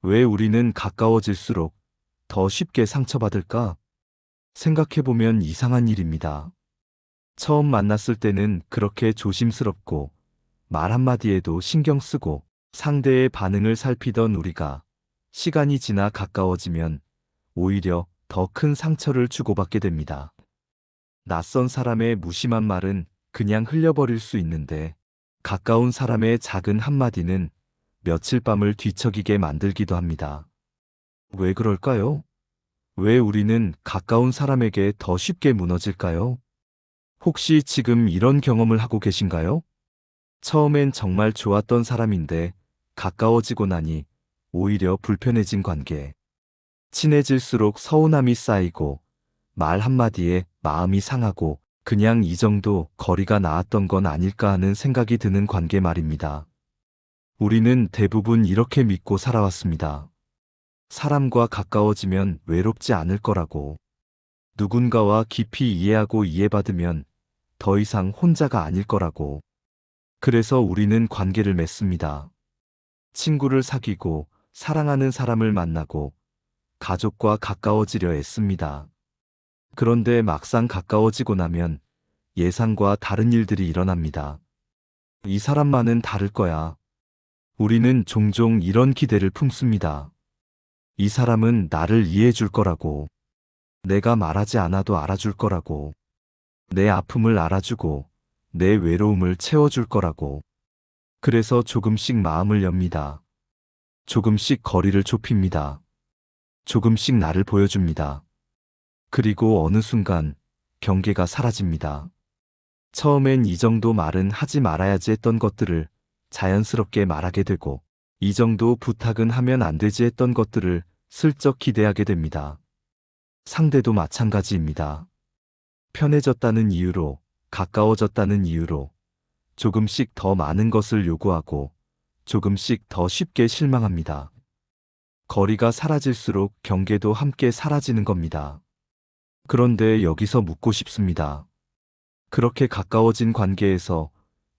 왜 우리는 가까워질수록 더 쉽게 상처받을까? 생각해보면 이상한 일입니다. 처음 만났을 때는 그렇게 조심스럽고 말 한마디에도 신경 쓰고 상대의 반응을 살피던 우리가 시간이 지나 가까워지면 오히려 더 큰 상처를 주고받게 됩니다. 낯선 사람의 무심한 말은 그냥 흘려버릴 수 있는데 가까운 사람의 작은 한마디는 며칠 밤을 뒤척이게 만들기도 합니다. 왜 그럴까요? 왜 우리는 가까운 사람에게 더 쉽게 무너질까요? 혹시 지금 이런 경험을 하고 계신가요? 처음엔 정말 좋았던 사람인데 가까워지고 나니 오히려 불편해진 관계. 친해질수록 서운함이 쌓이고 말 한마디에 마음이 상하고 그냥 이 정도 거리가 나았던 건 아닐까 하는 생각이 드는 관계 말입니다. 우리는 대부분 이렇게 믿고 살아왔습니다. 사람과 가까워지면 외롭지 않을 거라고. 누군가와 깊이 이해하고 이해받으면 더 이상 혼자가 아닐 거라고. 그래서 우리는 관계를 맺습니다. 친구를 사귀고 사랑하는 사람을 만나고 가족과 가까워지려 애씁니다. 그런데 막상 가까워지고 나면 예상과 다른 일들이 일어납니다. 이 사람만은 다를 거야. 우리는 종종 이런 기대를 품습니다. 이 사람은 나를 이해해 줄 거라고. 내가 말하지 않아도 알아줄 거라고. 내 아픔을 알아주고 내 외로움을 채워줄 거라고. 그래서 조금씩 마음을 엽니다. 조금씩 거리를 좁힙니다. 조금씩 나를 보여줍니다. 그리고 어느 순간 경계가 사라집니다. 처음엔 이 정도 말은 하지 말아야지 했던 것들을 자연스럽게 말하게 되고 이 정도 부탁은 하면 안 되지 했던 것들을 슬쩍 기대하게 됩니다. 상대도 마찬가지입니다. 편해졌다는 이유로, 가까워졌다는 이유로 조금씩 더 많은 것을 요구하고 조금씩 더 쉽게 실망합니다. 거리가 사라질수록 경계도 함께 사라지는 겁니다. 그런데 여기서 묻고 싶습니다. 그렇게 가까워진 관계에서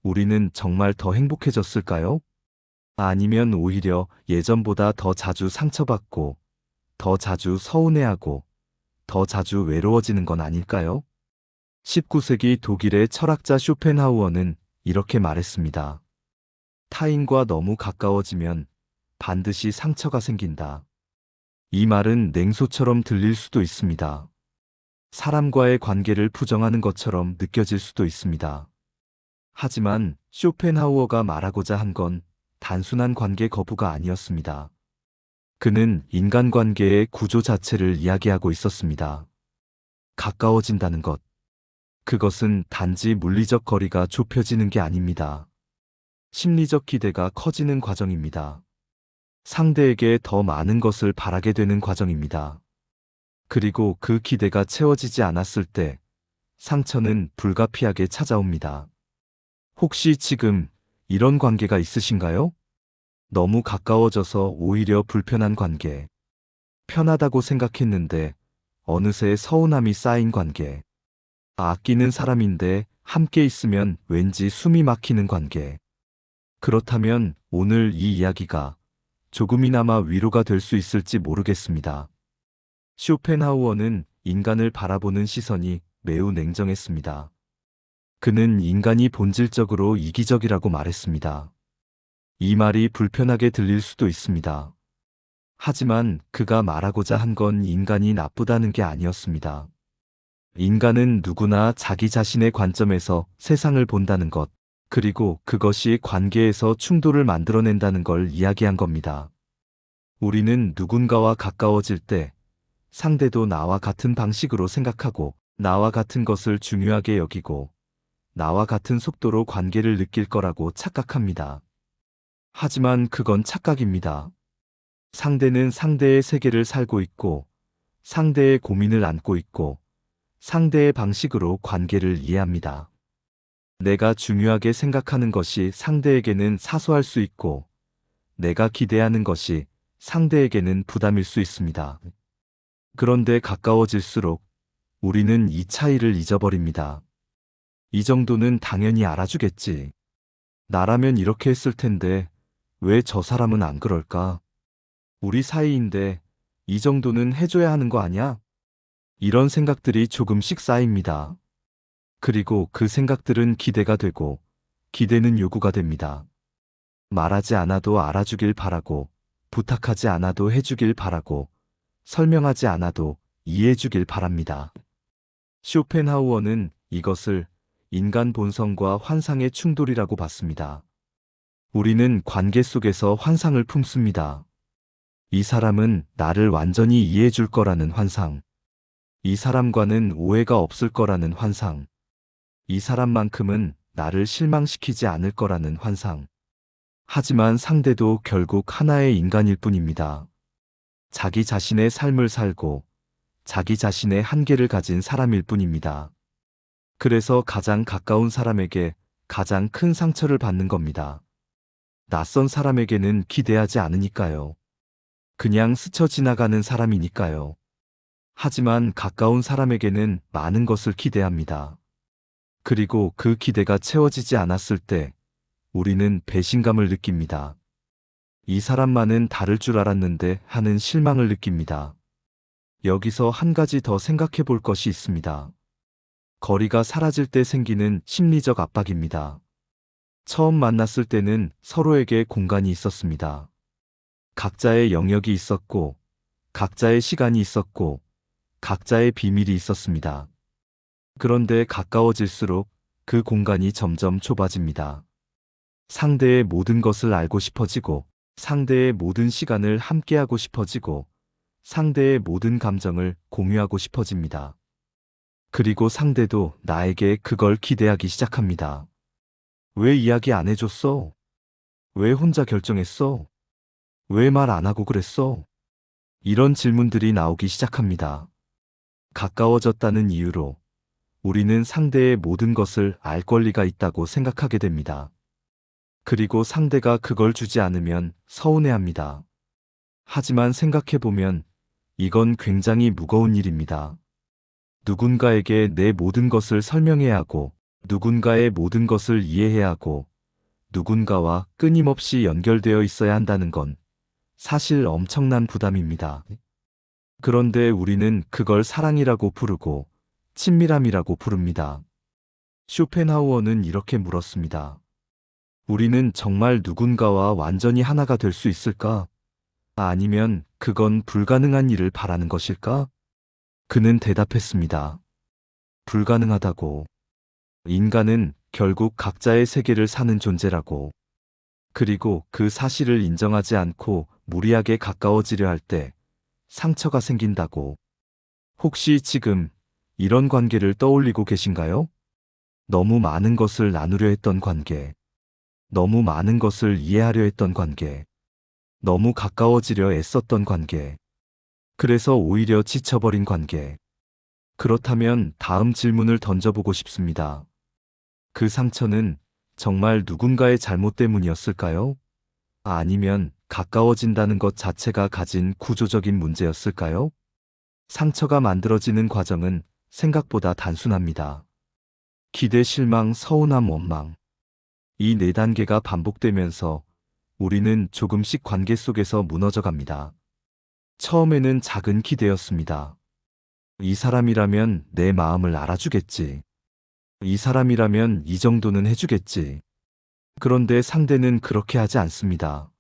우리는 정말 더 행복해졌을까요? 아니면 오히려 예전보다 더 자주 상처받고, 더 자주 서운해하고, 더 자주 외로워지는 건 아닐까요? 19세기 독일의 철학자 쇼펜하우어는 이렇게 말했습니다. 타인과 너무 가까워지면 반드시 상처가 생긴다. 이 말은 냉소처럼 들릴 수도 있습니다. 사람과의 관계를 부정하는 것처럼 느껴질 수도 있습니다. 하지만 쇼펜하우어가 말하고자 한 건 단순한 관계 거부가 아니었습니다. 그는 인간관계의 구조 자체를 이야기하고 있었습니다. 가까워진다는 것. 그것은 단지 물리적 거리가 좁혀지는 게 아닙니다. 심리적 기대가 커지는 과정입니다. 상대에게 더 많은 것을 바라게 되는 과정입니다. 그리고 그 기대가 채워지지 않았을 때 상처는 불가피하게 찾아옵니다. 혹시 지금 이런 관계가 있으신가요? 너무 가까워져서 오히려 불편한 관계. 편하다고 생각했는데 어느새 서운함이 쌓인 관계. 아끼는 사람인데 함께 있으면 왠지 숨이 막히는 관계. 그렇다면 오늘 이 이야기가 조금이나마 위로가 될 수 있을지 모르겠습니다. 쇼펜하우어는 인간을 바라보는 시선이 매우 냉정했습니다. 그는 인간이 본질적으로 이기적이라고 말했습니다. 이 말이 불편하게 들릴 수도 있습니다. 하지만 그가 말하고자 한 건 인간이 나쁘다는 게 아니었습니다. 인간은 누구나 자기 자신의 관점에서 세상을 본다는 것, 그리고 그것이 관계에서 충돌을 만들어낸다는 걸 이야기한 겁니다. 우리는 누군가와 가까워질 때 상대도 나와 같은 방식으로 생각하고 나와 같은 것을 중요하게 여기고 나와 같은 속도로 관계를 느낄 거라고 착각합니다. 하지만 그건 착각입니다. 상대는 상대의 세계를 살고 있고 상대의 고민을 안고 있고 상대의 방식으로 관계를 이해합니다. 내가 중요하게 생각하는 것이 상대에게는 사소할 수 있고 내가 기대하는 것이 상대에게는 부담일 수 있습니다. 그런데 가까워질수록 우리는 이 차이를 잊어버립니다. 이 정도는 당연히 알아주겠지. 나라면 이렇게 했을 텐데 왜 저 사람은 안 그럴까? 우리 사이인데 이 정도는 해줘야 하는 거 아냐? 이런 생각들이 조금씩 쌓입니다. 그리고 그 생각들은 기대가 되고 기대는 요구가 됩니다. 말하지 않아도 알아주길 바라고, 부탁하지 않아도 해주길 바라고, 설명하지 않아도 이해해주길 바랍니다. 쇼펜하우어는 이것을 인간 본성과 환상의 충돌이라고 봤습니다. 우리는 관계 속에서 환상을 품습니다. 이 사람은 나를 완전히 이해해줄 거라는 환상. 이 사람과는 오해가 없을 거라는 환상. 이 사람만큼은 나를 실망시키지 않을 거라는 환상. 하지만 상대도 결국 하나의 인간일 뿐입니다. 자기 자신의 삶을 살고 자기 자신의 한계를 가진 사람일 뿐입니다. 그래서 가장 가까운 사람에게 가장 큰 상처를 받는 겁니다. 낯선 사람에게는 기대하지 않으니까요. 그냥 스쳐 지나가는 사람이니까요. 하지만 가까운 사람에게는 많은 것을 기대합니다. 그리고 그 기대가 채워지지 않았을 때 우리는 배신감을 느낍니다. 이 사람만은 다를 줄 알았는데 하는 실망을 느낍니다. 여기서 한 가지 더 생각해 볼 것이 있습니다. 거리가 사라질 때 생기는 심리적 압박입니다. 처음 만났을 때는 서로에게 공간이 있었습니다. 각자의 영역이 있었고, 각자의 시간이 있었고, 각자의 비밀이 있었습니다. 그런데 가까워질수록 그 공간이 점점 좁아집니다. 상대의 모든 것을 알고 싶어지고, 상대의 모든 시간을 함께하고 싶어지고, 상대의 모든 감정을 공유하고 싶어집니다. 그리고 상대도 나에게 그걸 기대하기 시작합니다. 왜 이야기 안 해줬어? 왜 혼자 결정했어? 왜 말 안 하고 그랬어? 이런 질문들이 나오기 시작합니다. 가까워졌다는 이유로 우리는 상대의 모든 것을 알 권리가 있다고 생각하게 됩니다. 그리고 상대가 그걸 주지 않으면 서운해합니다. 하지만 생각해보면 이건 굉장히 무거운 일입니다. 누군가에게 내 모든 것을 설명해야 하고, 누군가의 모든 것을 이해해야 하고, 누군가와 끊임없이 연결되어 있어야 한다는 건 사실 엄청난 부담입니다. 그런데 우리는 그걸 사랑이라고 부르고 친밀함이라고 부릅니다. 쇼펜하우어는 이렇게 물었습니다. 우리는 정말 누군가와 완전히 하나가 될 수 있을까? 아니면 그건 불가능한 일을 바라는 것일까? 그는 대답했습니다. 불가능하다고. 인간은 결국 각자의 세계를 사는 존재라고. 그리고 그 사실을 인정하지 않고 무리하게 가까워지려 할 때 상처가 생긴다고. 혹시 지금 이런 관계를 떠올리고 계신가요? 너무 많은 것을 나누려 했던 관계. 너무 많은 것을 이해하려 했던 관계. 너무 가까워지려 애썼던 관계. 그래서 오히려 지쳐버린 관계. 그렇다면 다음 질문을 던져보고 싶습니다. 그 상처는 정말 누군가의 잘못 때문이었을까요? 아니면 가까워진다는 것 자체가 가진 구조적인 문제였을까요? 상처가 만들어지는 과정은 생각보다 단순합니다. 기대, 실망, 서운함, 원망. 이 네 단계가 반복되면서 우리는 조금씩 관계 속에서 무너져 갑니다. 처음에는 작은 기대였습니다. 이 사람이라면 내 마음을 알아주겠지. 이 사람이라면 이 정도는 해주겠지. 그런데 상대는 그렇게 하지 않습니다.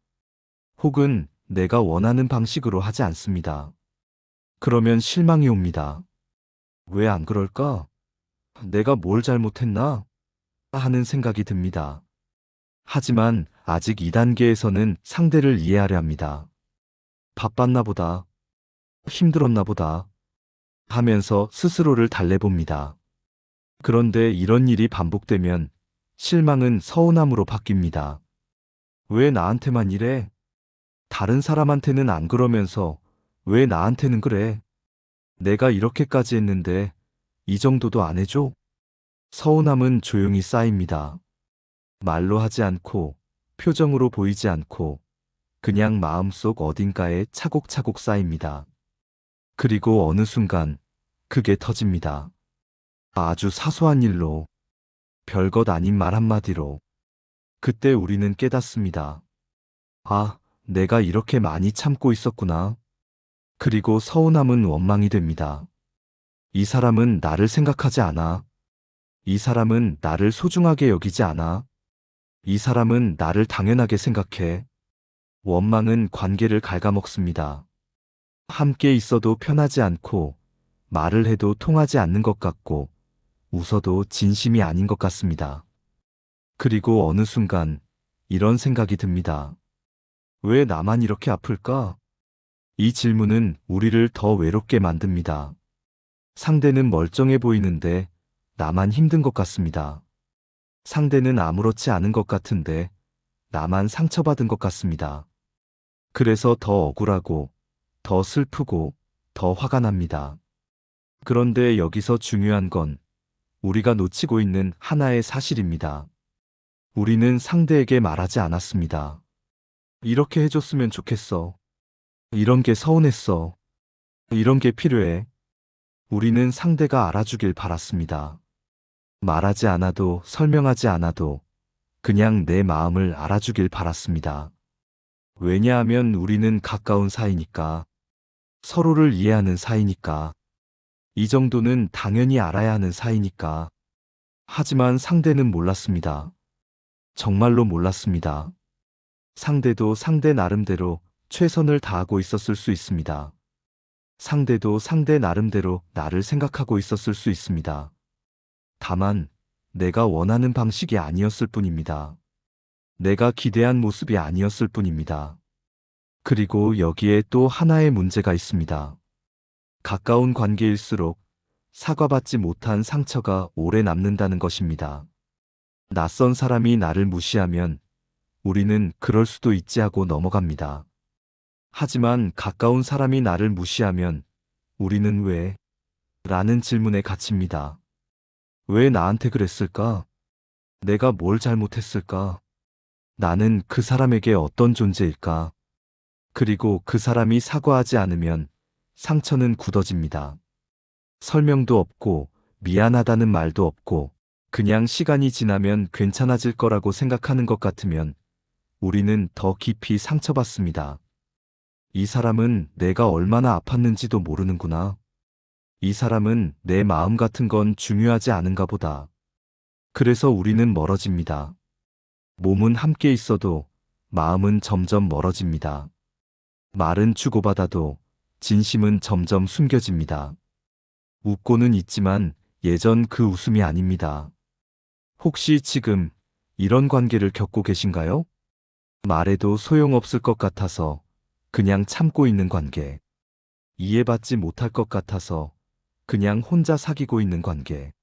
혹은 내가 원하는 방식으로 하지 않습니다. 그러면 실망이 옵니다. 왜 안 그럴까? 내가 뭘 잘못했나? 하는 생각이 듭니다. 하지만 아직 2단계에서는 상대를 이해하려 합니다. 바빴나 보다. 힘들었나 보다. 하면서 스스로를 달래봅니다. 그런데 이런 일이 반복되면 실망은 서운함으로 바뀝니다. 왜 나한테만 이래? 다른 사람한테는 안 그러면서 왜 나한테는 그래? 내가 이렇게까지 했는데 이 정도도 안 해줘? 서운함은 조용히 쌓입니다. 말로 하지 않고, 표정으로 보이지 않고, 그냥 마음속 어딘가에 차곡차곡 쌓입니다. 그리고 어느 순간 그게 터집니다. 아주 사소한 일로, 별것 아닌 말 한마디로. 그때 우리는 깨닫습니다. 아, 내가 이렇게 많이 참고 있었구나. 그리고 서운함은 원망이 됩니다. 이 사람은 나를 생각하지 않아. 이 사람은 나를 소중하게 여기지 않아. 이 사람은 나를 당연하게 생각해. 원망은 관계를 갉아먹습니다. 함께 있어도 편하지 않고, 말을 해도 통하지 않는 것 같고, 웃어도 진심이 아닌 것 같습니다. 그리고 어느 순간 이런 생각이 듭니다. 왜 나만 이렇게 아플까? 이 질문은 우리를 더 외롭게 만듭니다. 상대는 멀쩡해 보이는데 나만 힘든 것 같습니다. 상대는 아무렇지 않은 것 같은데 나만 상처받은 것 같습니다. 그래서 더 억울하고, 더 슬프고, 더 화가 납니다. 그런데 여기서 중요한 건 우리가 놓치고 있는 하나의 사실입니다. 우리는 상대에게 말하지 않았습니다. 이렇게 해줬으면 좋겠어. 이런 게 서운했어. 이런 게 필요해. 우리는 상대가 알아주길 바랐습니다. 말하지 않아도 설명하지 않아도 그냥 내 마음을 알아주길 바랐습니다. 왜냐하면 우리는 가까운 사이니까, 서로를 이해하는 사이니까, 이 정도는 당연히 알아야 하는 사이니까. 하지만 상대는 몰랐습니다. 정말로 몰랐습니다. 상대도 상대 나름대로 최선을 다하고 있었을 수 있습니다. 상대도 상대 나름대로 나를 생각하고 있었을 수 있습니다. 다만 내가 원하는 방식이 아니었을 뿐입니다. 내가 기대한 모습이 아니었을 뿐입니다. 그리고 여기에 또 하나의 문제가 있습니다. 가까운 관계일수록 사과받지 못한 상처가 오래 남는다는 것입니다. 낯선 사람이 나를 무시하면 우리는 그럴 수도 있지 하고 넘어갑니다. 하지만 가까운 사람이 나를 무시하면 우리는 왜? 라는 질문에 갇힙니다. 왜 나한테 그랬을까? 내가 뭘 잘못했을까? 나는 그 사람에게 어떤 존재일까? 그리고 그 사람이 사과하지 않으면 상처는 굳어집니다. 설명도 없고 미안하다는 말도 없고 그냥 시간이 지나면 괜찮아질 거라고 생각하는 것 같으면 우리는 더 깊이 상처받습니다. 이 사람은 내가 얼마나 아팠는지도 모르는구나. 이 사람은 내 마음 같은 건 중요하지 않은가 보다. 그래서 우리는 멀어집니다. 몸은 함께 있어도 마음은 점점 멀어집니다. 말은 주고받아도 진심은 점점 숨겨집니다. 웃고는 있지만 예전 그 웃음이 아닙니다. 혹시 지금 이런 관계를 겪고 계신가요? 말해도 소용없을 것 같아서 그냥 참고 있는 관계. 이해받지 못할 것 같아서 그냥 혼자 사귀고 있는 관계.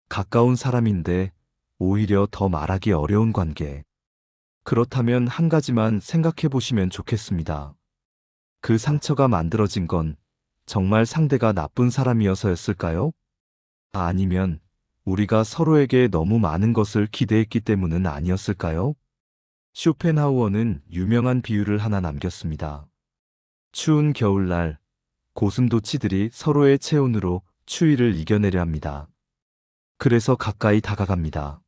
가까운 사람인데 오히려 더 말하기 어려운 관계. 그렇다면 한 가지만 생각해 보시면 좋겠습니다. 그 상처가 만들어진 건 정말 상대가 나쁜 사람이어서였을까요? 아니면 우리가 서로에게 너무 많은 것을 기대했기 때문은 아니었을까요? 쇼펜하우어는 유명한 비유를 하나 남겼습니다. 추운 겨울날 고슴도치들이 서로의 체온으로 추위를 이겨내려 합니다. 그래서 가까이 다가갑니다.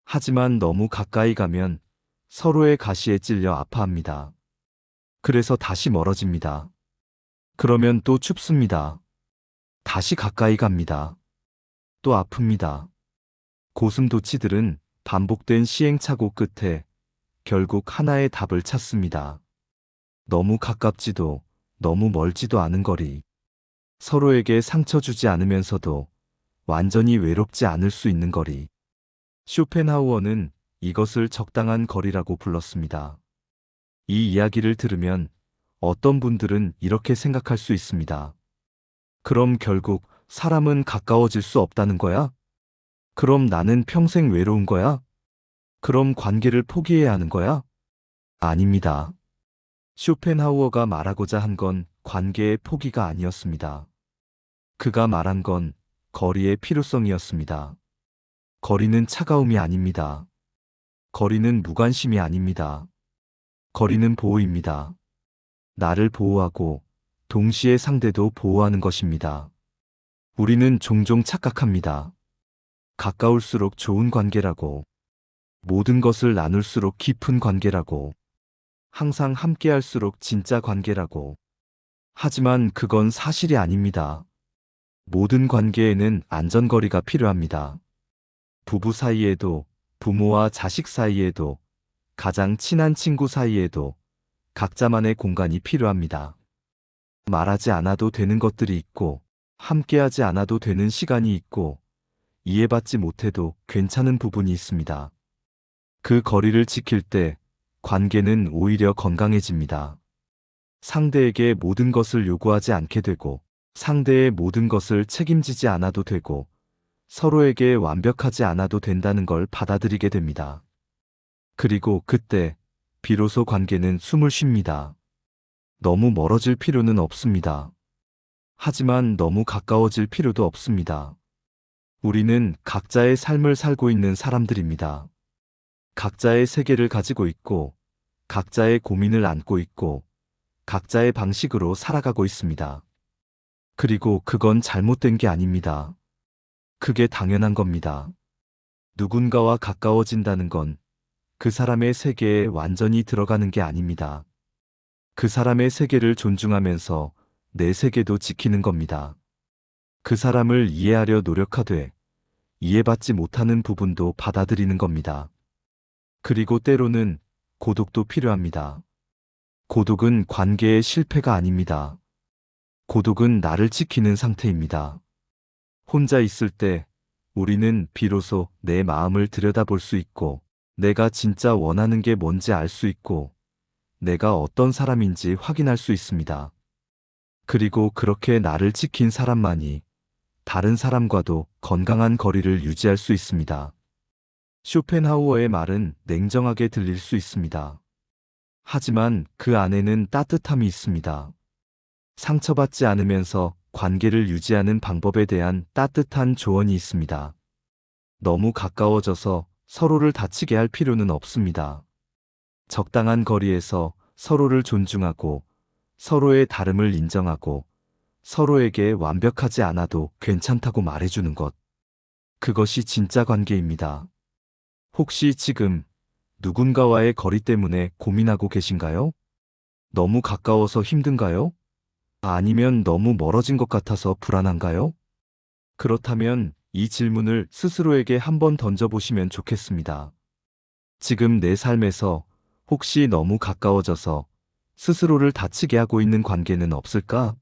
하지만 너무 가까이 가면 서로의 가시에 찔려 아파합니다. 그래서 다시 멀어집니다. 그러면 또 춥습니다. 다시 가까이 갑니다. 또 아픕니다. 고슴도치들은 반복된 시행착오 끝에 결국 하나의 답을 찾습니다. 너무 가깝지도 너무 멀지도 않은 거리. 서로에게 상처 주지 않으면서도 완전히 외롭지 않을 수 있는 거리. 쇼펜하우어는 이것을 적당한 거리라고 불렀습니다. 이 이야기를 들으면 어떤 분들은 이렇게 생각할 수 있습니다. 그럼 결국 사람은 가까워질 수 없다는 거야? 그럼 나는 평생 외로운 거야? 그럼 관계를 포기해야 하는 거야? 아닙니다. 쇼펜하우어가 말하고자 한 건 관계의 포기가 아니었습니다. 그가 말한 건 거리의 필요성이었습니다. 거리는 차가움이 아닙니다. 거리는 무관심이 아닙니다. 거리는 보호입니다. 나를 보호하고 동시에 상대도 보호하는 것입니다. 우리는 종종 착각합니다. 가까울수록 좋은 관계라고, 모든 것을 나눌수록 깊은 관계라고. 항상 함께할수록 진짜 관계라고. 하지만 그건 사실이 아닙니다. 모든 관계에는 안전거리가 필요합니다. 부부 사이에도, 부모와 자식 사이에도, 가장 친한 친구 사이에도 각자만의 공간이 필요합니다. 말하지 않아도 되는 것들이 있고, 함께하지 않아도 되는 시간이 있고, 이해받지 못해도 괜찮은 부분이 있습니다. 그 거리를 지킬 때 관계는 오히려 건강해집니다. 상대에게 모든 것을 요구하지 않게 되고, 상대의 모든 것을 책임지지 않아도 되고, 서로에게 완벽하지 않아도 된다는 걸 받아들이게 됩니다. 그리고 그때 비로소 관계는 숨을 쉽니다. 너무 멀어질 필요는 없습니다. 하지만 너무 가까워질 필요도 없습니다. 우리는 각자의 삶을 살고 있는 사람들입니다. 각자의 세계를 가지고 있고, 각자의 고민을 안고 있고, 각자의 방식으로 살아가고 있습니다. 그리고 그건 잘못된 게 아닙니다. 그게 당연한 겁니다. 누군가와 가까워진다는 건 그 사람의 세계에 완전히 들어가는 게 아닙니다. 그 사람의 세계를 존중하면서 내 세계도 지키는 겁니다. 그 사람을 이해하려 노력하되 이해받지 못하는 부분도 받아들이는 겁니다. 그리고 때로는 고독도 필요합니다. 고독은 관계의 실패가 아닙니다. 고독은 나를 지키는 상태입니다. 혼자 있을 때 우리는 비로소 내 마음을 들여다볼 수 있고, 내가 진짜 원하는 게 뭔지 알 수 있고, 내가 어떤 사람인지 확인할 수 있습니다. 그리고 그렇게 나를 지킨 사람만이 다른 사람과도 건강한 거리를 유지할 수 있습니다. 쇼펜하우어의 말은 냉정하게 들릴 수 있습니다. 하지만 그 안에는 따뜻함이 있습니다. 상처받지 않으면서 관계를 유지하는 방법에 대한 따뜻한 조언이 있습니다. 너무 가까워져서 서로를 다치게 할 필요는 없습니다. 적당한 거리에서 서로를 존중하고, 서로의 다름을 인정하고, 서로에게 완벽하지 않아도 괜찮다고 말해주는 것. 그것이 진짜 관계입니다. 혹시 지금 누군가와의 거리 때문에 고민하고 계신가요? 너무 가까워서 힘든가요? 아니면 너무 멀어진 것 같아서 불안한가요? 그렇다면 이 질문을 스스로에게 한번 던져보시면 좋겠습니다. 지금 내 삶에서 혹시 너무 가까워져서 스스로를 다치게 하고 있는 관계는 없을까?